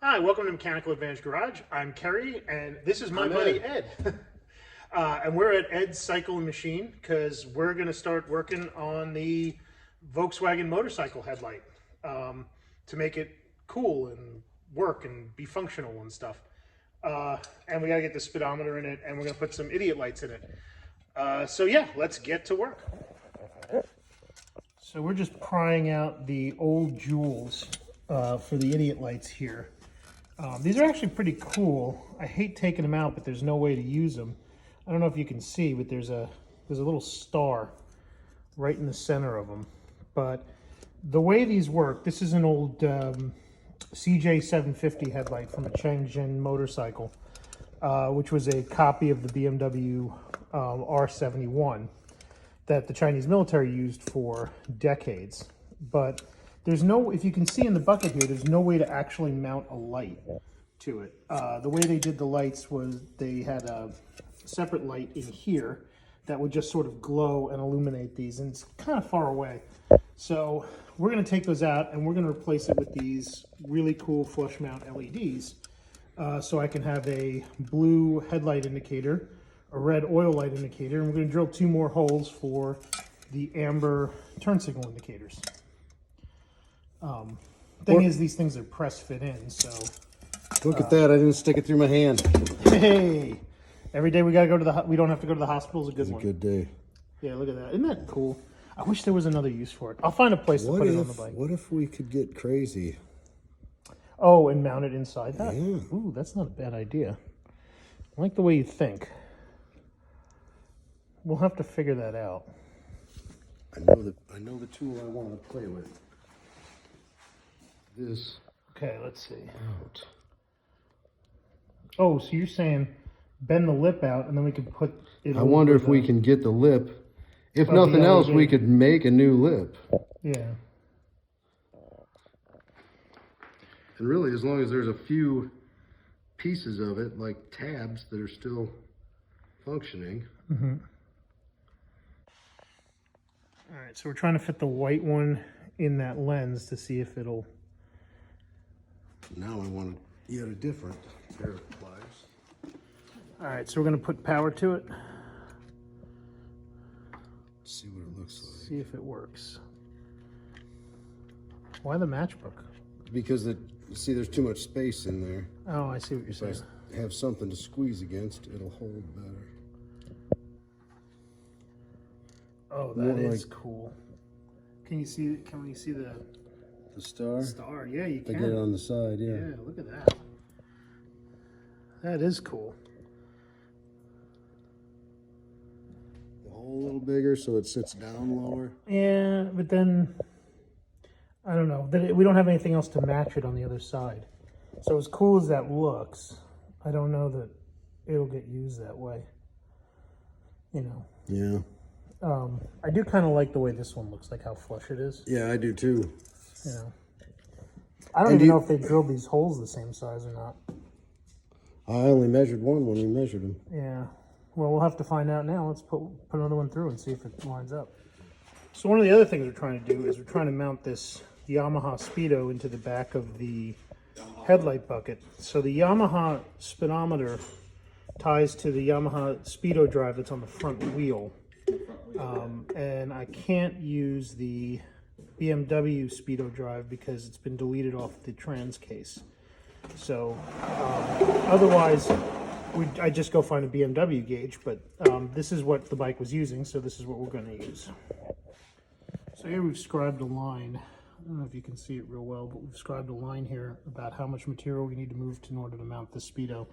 Hi, welcome to Mechanical Advantage Garage. I'm Kerry, and this is my buddy Ed. And we're at Ed's Cycle and Machine because we're going to start working on the Volkswagen motorcycle headlight to make it cool and work and be functional and stuff. And we got to get the speedometer in it, and we're going to put some idiot lights in it. So yeah, let's get to work. So we're just prying out the old jewels for the idiot lights here. These are actually pretty cool. I hate taking them out, but there's no way to use them. I don't know if you can see, but there's a little star right in the center of them. But the way these work, this is an old CJ750 headlight from a Chinese motorcycle, which was a copy of the BMW R71 that the Chinese military used for decades. But there's no, if you can see in the bucket here, there's no way to actually mount a light to it. The way they did the lights was they had a separate light in here that would just sort of glow and illuminate these, and it's kind of far away. So we're going to take those out and we're going to replace it with these really cool flush mount LEDs. So I can have a blue headlight indicator, a red oil light indicator, and we're going to drill 2 more holes for the amber turn signal indicators. Thing is, these things are press fit in, so. Look at that, I didn't stick it through my hand. Hey, every day we gotta go to the, we don't have to go to the hospital is a good one. It's a good day. Yeah, look at that. Isn't that cool? I wish there was another use for it. I'll find a place to put it on the bike. What if we could get crazy? Oh, and mount it inside that? Yeah. Ooh, that's not a bad idea. I like the way you think. We'll have to figure that out. I know the tool I want to play with. This. Okay, let's see. Out. Oh, so you're saying bend the lip out and then we can put it. I wonder if we can get the lip. If nothing else, we could make a new lip. Yeah. And really, as long as there's a few pieces of it, like tabs, that are still functioning. Mm-hmm. All right, so we're trying to fit the white one in that lens to see if it'll. Now I want yet a different pair of pliers. All right, so we're going to put power to it. See what it looks like. See if it works. Why the matchbook? Because see, there's too much space in there. Oh, I see what you're saying. If I have something to squeeze against, it'll hold better. Oh, that is cool. Can you see? Can we see the star? Star, yeah, you can. I get it on the side, yeah. Yeah, look at that. That is cool. The hole a little bigger so it sits down lower. Yeah, but then I don't know. We don't have anything else to match it on the other side. So as cool as that looks, I don't know that it'll get used that way. You know. Yeah. I do kind of like the way this one looks, like how flush it is. Yeah, I do too. You know, I don't even know if they drilled these holes the same size or not. I only measured one when we measured them. Yeah. Well, we'll have to find out now. Let's put another one through and see if it lines up. So one of the other things we're trying to do is we're trying to mount this Yamaha Speedo into the back of the headlight bucket. So the Yamaha speedometer ties to the Yamaha Speedo drive that's on the front wheel. And I can't use the BMW Speedo drive because it's been deleted off the trans case. So otherwise, I just go find a BMW gauge, but this is what the bike was using, so this is what we're going to use. So here we've scribed a line. I don't know if you can see it real well, but we've scribed a line here about how much material we need to move in order to mount the Speedo.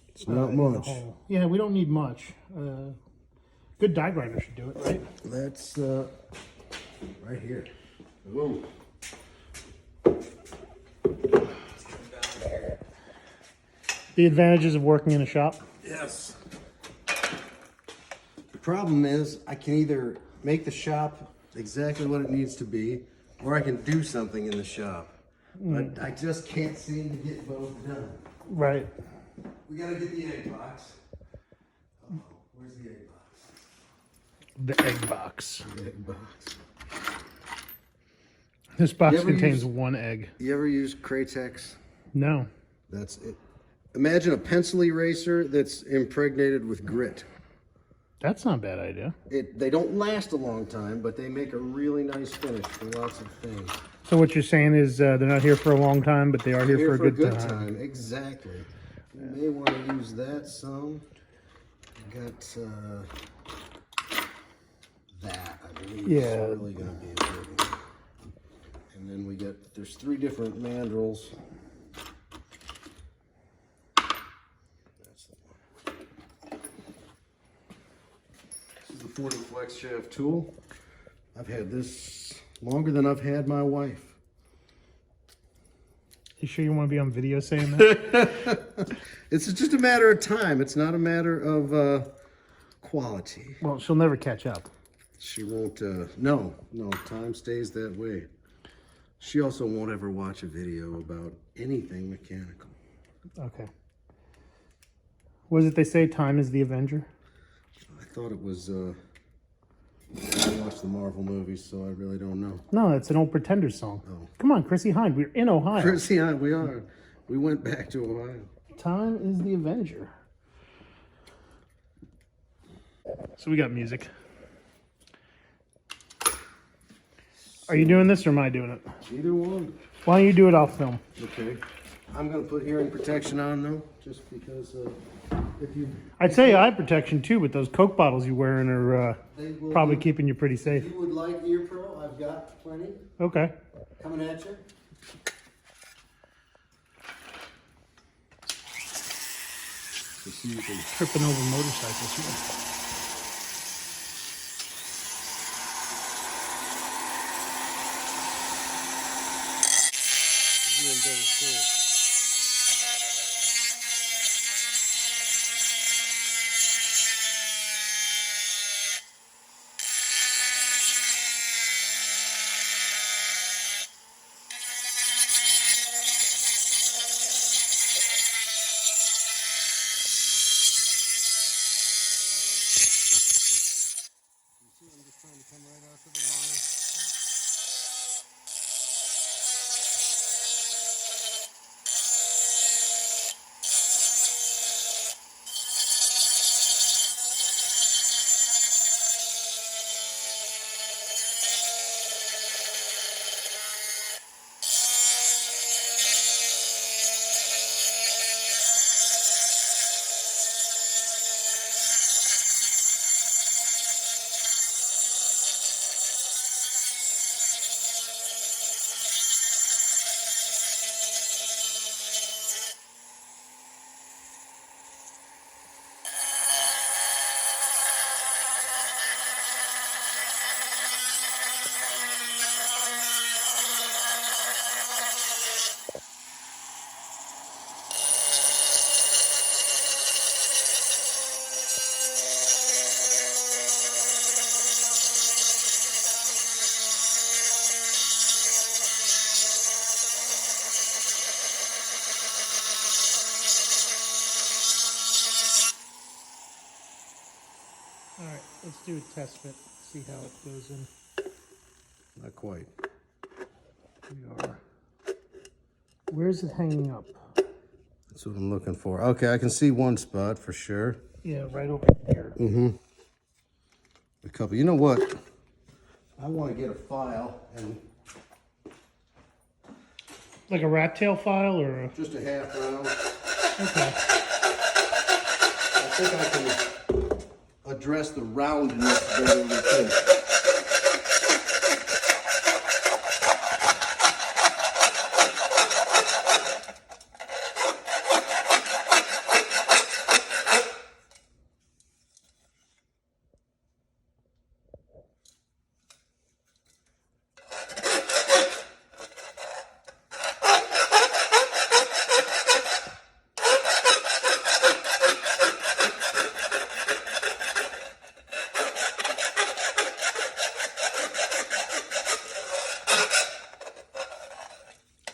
It's not much. Yeah, we don't need much. Good die grinder should do it, right? That's right here. Whoa. The advantages of working in a shop? Yes. The problem is I can either make the shop exactly what it needs to be, or I can do something in the shop. But I just can't seem to get both done. Right. We gotta get the egg box. Uh-oh. Where's the egg box? The egg box. The egg box. This box contains one egg. You ever use Cratex? No. That's it. Imagine a pencil eraser that's impregnated with grit. That's not a bad idea. They don't last a long time, but they make a really nice finish for lots of things. So what you're saying is they're not here for a long time, but they are here for a good time. Exactly. You may want to use that some. Got that, I believe. Yeah. It's really going to be a good one. And then we get, there's 3 different mandrels. That's the one. This is the 40 flex shaft tool. I've had this longer than I've had my wife. You sure you want to be on video saying that? It's just a matter of time. It's not a matter of quality. Well, she'll never catch up. She won't, no, time stays that way. She also won't ever watch a video about anything mechanical. Okay. What is it they say? Time is the Avenger? I thought it was, I watch the Marvel movies, so I really don't know. No, it's an old Pretenders song. Oh. Come on, Chrissy Hind. We're in Ohio. Chrissy, we are. We went back to Ohio. Time is the Avenger. So we got music. Are you doing this or am I doing it? Either one. Why don't you do it? I'll film. Okay. I'm going to put hearing protection on, though, just because if you... I'd say eye protection too, but those Coke bottles you're wearing are probably be, keeping you pretty safe. If you would like ear pro, I've got plenty. Okay. Coming at you. So see you can... Tripping over motorcycles here. I'm just trying to come right out to the line. All right, let's do a test fit, see how it goes in. Not quite. We are. Where is it hanging up? That's what I'm looking for. Okay, I can see one spot for sure. Yeah, right over here. Mm-hmm. A couple. You know what? I want to get a file and Like a rat tail file or a... just a half round. Okay. I think I can address the roundness better with this.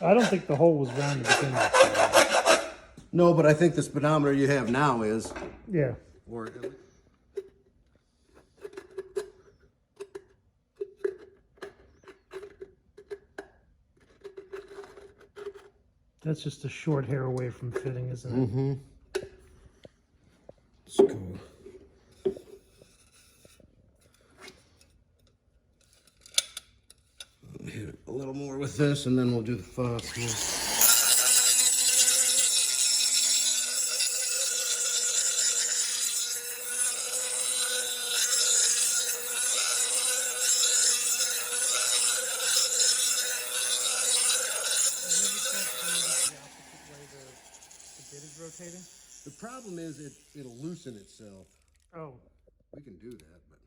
I don't think the hole was round to begin with. No, but I think the speedometer you have now is. Yeah. Or That's just a short hair away from fitting, isn't it? Mm-hmm. Let's go. Hit it a little more with this, and then we'll do the phosphor. Rotating? The problem is it'll loosen itself. Oh. We can do that, but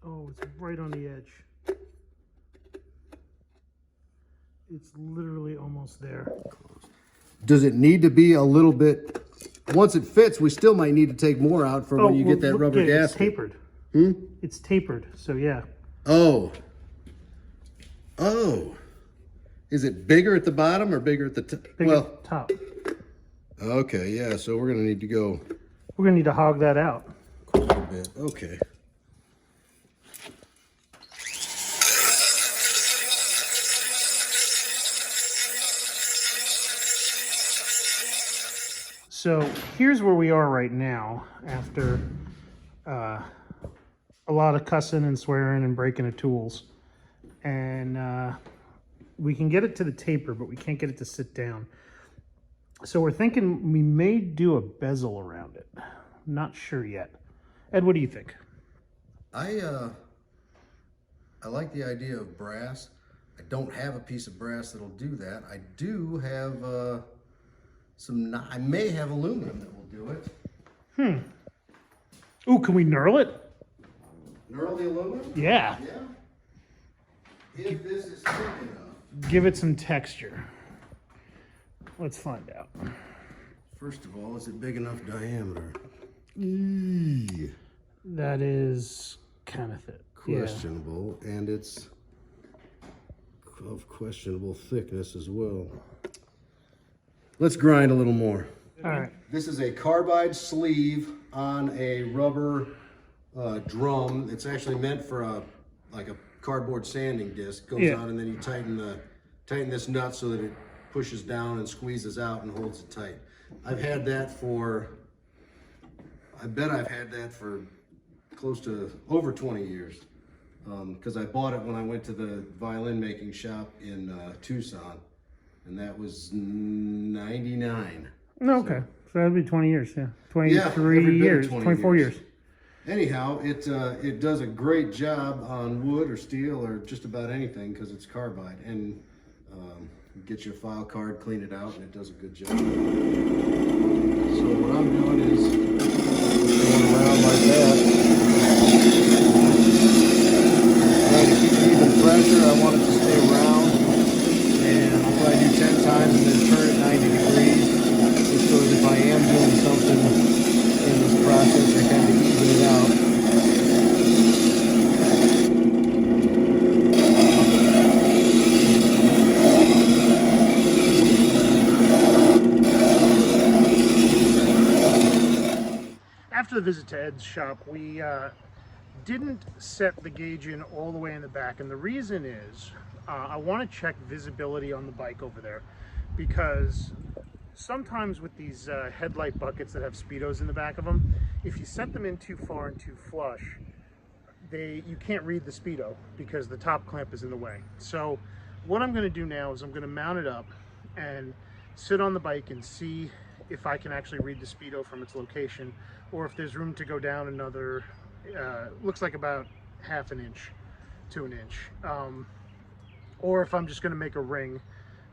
Oh, it's right on the edge. It's literally almost there. does it need to be a little bit? Once it fits, we still might need to take more out for when you get that rubber gasket. It's tapered. It's tapered, so yeah. Oh. Oh. Is it bigger at the bottom or bigger at the top? Well, at the top. Okay, yeah, so we're gonna need to go We're gonna need to hog that out. quite a bit. Okay. So here's where we are right now after a lot of cussing and swearing and breaking of tools. And we can get it to the taper, but we can't get it to sit down. So we're thinking we may do a bezel around it. Not sure yet. Ed, what do you think? I like the idea of brass. I don't have a piece of brass that'll do that. I do have I may have aluminum that will do it. Ooh, can we knurl it? Knurl the aluminum? Yeah. Yeah. If this is thick enough. Give it some texture. Let's find out. First of all, is it big enough diameter? That is kind of thick. Questionable, and it's of questionable thickness as well. Let's grind a little more. All right. This is a carbide sleeve on a rubber drum. It's actually meant for like a cardboard sanding disc. Goes on, and then you tighten this nut so that it pushes down and squeezes out and holds it tight. I've had that for, I bet I've had that for close to over 20 years. Because I bought it when I went to the violin making shop in Tucson, and that was 99. Okay, so that'd be 20 years, yeah. 23 every bit of years, 20 24 years. Anyhow, it does a great job on wood or steel or just about anything because it's carbide, and get your file card, clean it out, and it does a good job. So what I'm doing is going around like that. Trying to keep it even pressure. I want it to stay round, and I'll probably do 10 times and then turn it 90 degrees. Just so that if I am doing something in this process, I kind of even it out. After the visit to Ed's shop, we didn't set the gauge in all the way in the back, and the reason is I want to check visibility on the bike over there, because sometimes with these headlight buckets that have speedos in the back of them, if you set them in too far and too flush, you can't read the speedo because the top clamp is in the way. So what I'm going to do now is I'm going to mount it up and sit on the bike and see if I can actually read the speedo from its location, or if there's room to go down another, looks like about half an inch to an inch, or if I'm just going to make a ring,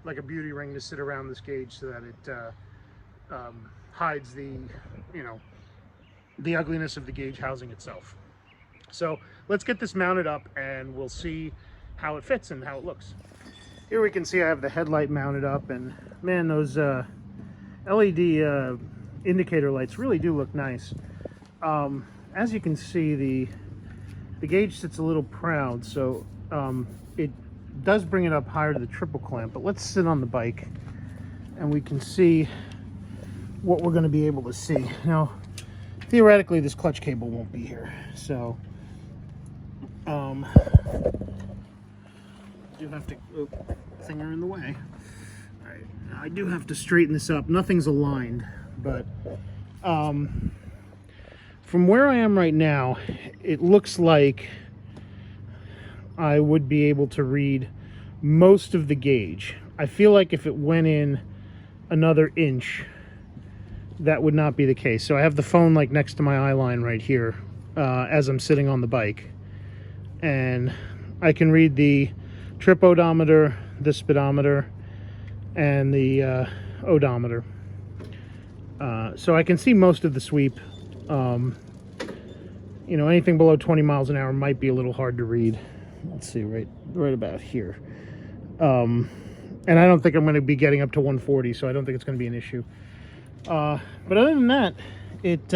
like a beauty ring, to sit around this gauge so that hides the, you know, the ugliness of the gauge housing itself. So let's get this mounted up and we'll see how it fits and how it looks. Here we can see I have the headlight mounted up, and man, those LED indicator lights really do look nice. As you can see, the gauge sits a little proud, so it does bring it up higher to the triple clamp. But let's sit on the bike and we can see what we're going to be able to see. Now, theoretically, this clutch cable won't be here, so do have to, finger in the way. All right, now I do have to straighten this up. Nothing's aligned, but from where I am right now, it looks like I would be able to read most of the gauge. I feel like if it went in another inch, that would not be the case. So I have the phone like next to my eye line right here as I'm sitting on the bike, and I can read the trip odometer, the speedometer, and the odometer. So I can see most of the sweep. You know, anything below 20 miles an hour might be a little hard to read. Let's see, right about here. And I don't think I'm going to be getting up to 140, so I don't think it's going to be an issue. But other than that, it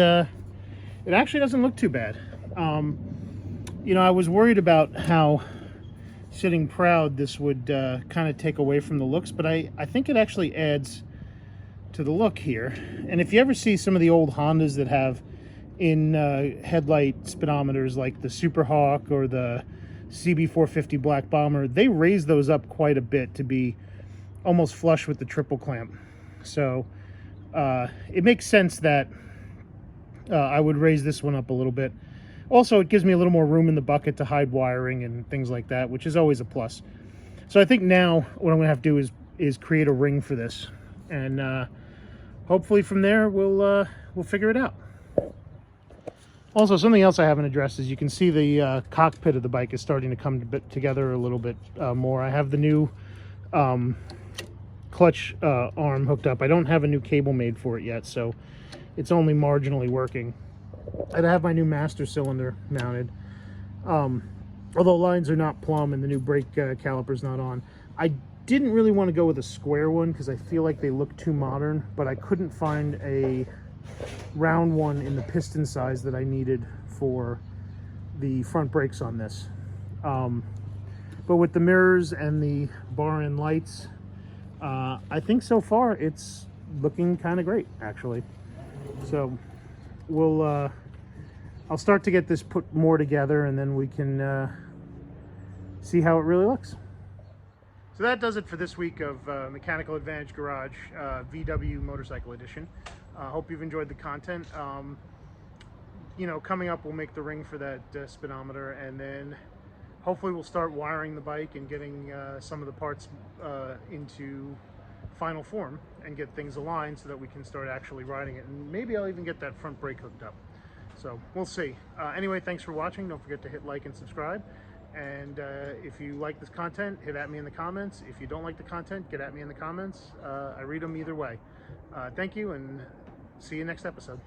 actually doesn't look too bad. You know, I was worried about how sitting proud this would kind of take away from the looks, but I think it actually adds to the look here. And if you ever see some of the old Hondas that have in headlight speedometers like the Super Hawk or the CB450 Black Bomber, they raise those up quite a bit to be almost flush with the triple clamp. So it makes sense that I would raise this one up a little bit. Also, it gives me a little more room in the bucket to hide wiring and things like that, which is always a plus. So I think now what I'm going to have to do is create a ring for this, and hopefully from there we'll figure it out. Also, something else I haven't addressed is you can see the cockpit of the bike is starting to come together a little bit more. I have the new clutch arm hooked up. I don't have a new cable made for it yet, so it's only marginally working. And I have my new master cylinder mounted. Although lines are not plumb and the new brake caliper's not on. I didn't really want to go with a square one because I feel like they look too modern, but I couldn't find a round one in the piston size that I needed for the front brakes on this. But with the mirrors and the bar end lights, I think so far it's looking kind of great, actually. So we'll I'll start to get this put more together, and then we can see how it really looks. So that does it for this week of Mechanical Advantage Garage VW Motorcycle Edition. Hope you've enjoyed the content. You know, coming up we'll make the ring for that speedometer, and then hopefully we'll start wiring the bike and getting some of the parts into final form and get things aligned so that we can start actually riding it. And maybe I'll even get that front brake hooked up. So we'll see. Anyway, thanks for watching. Don't forget to hit like and subscribe. And if you like this content, hit at me in the comments. If you don't like the content, get at me in the comments. I read them either way. Thank you, and see you next episode.